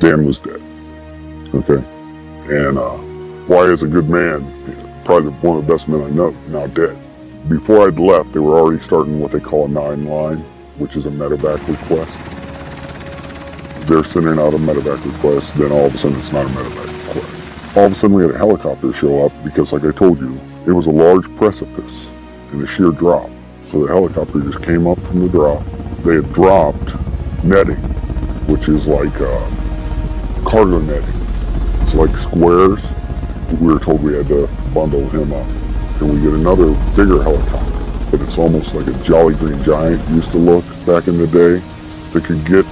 Dan was dead. Okay, and Wyatt is a good man, probably one of the best men I know, now dead. Before I'd left, they were already starting what they call a 9-line, which is a medevac request. They're sending out a medevac request, then all of a sudden it's not a medevac request. All of a sudden we had a helicopter show up because, like I told you, it was a large precipice and a sheer drop. So the helicopter just came up from the drop. They had dropped netting, which is like cargo netting. It's like squares. We were told we had to bundle him up. And we get another bigger helicopter. But it's almost like a Jolly Green Giant used to look back in the day that could get,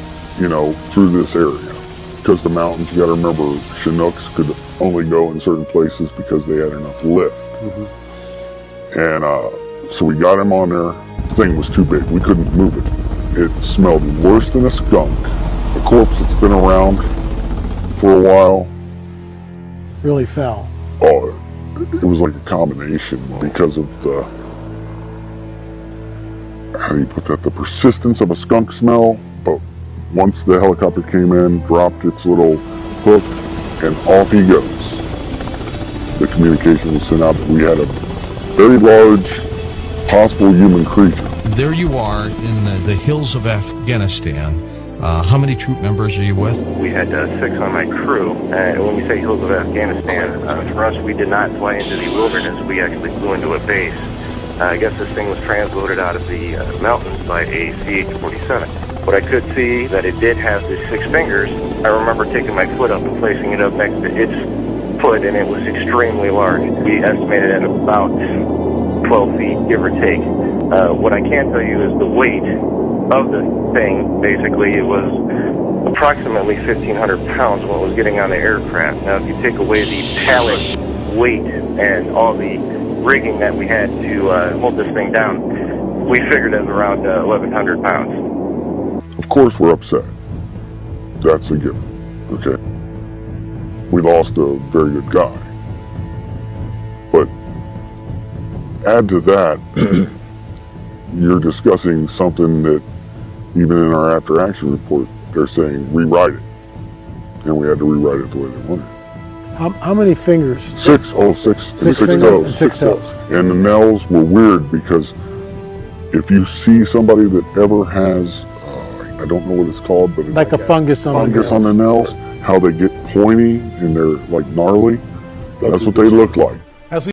through this area. Because the mountains, you gotta remember, Chinooks could only go in certain places because they had enough lift. Mm-hmm. And so we got him on there. The thing was too big. We couldn't move it. It smelled worse than a skunk. A corpse that's been around for a while. Really fell. Oh, it was like a combination because of the, how do you put that, the persistence of a skunk smell. But once the helicopter came in, dropped its little hook, and off he goes. The communication was sent out that we had a very large possible human creature. There you are in the hills of Afghanistan. How many troop members are you with? We had 6 on my crew, and when we say hills of Afghanistan, for us, we did not fly into the wilderness. We actually flew into a base. I guess this thing was transloaded out of the mountains by a CH-47. What I could see that it did have the 6 fingers. I remember taking my foot up and placing it up next to its foot, and it was extremely large. We estimated at about 12 feet, give or take. What I can tell you is the weight of the thing. Basically, it was approximately 1,500 pounds when it was getting on the aircraft. Now, if you take away the pallet weight and all the rigging that we had to hold this thing down, we figured it was around 1,100 pounds. Of course we're upset. That's a given, okay? We lost a very good guy. But add to that, you're discussing something that even in our after action report, they're saying rewrite it. And we had to rewrite it the way they wanted. How many fingers? 6 toes. 6 fingers. 6 toes. And the nails were weird because if you see somebody that ever has, I don't know what it's called, but it's like a fungus on the nails, how they get pointy and they're like gnarly. That's what they look like.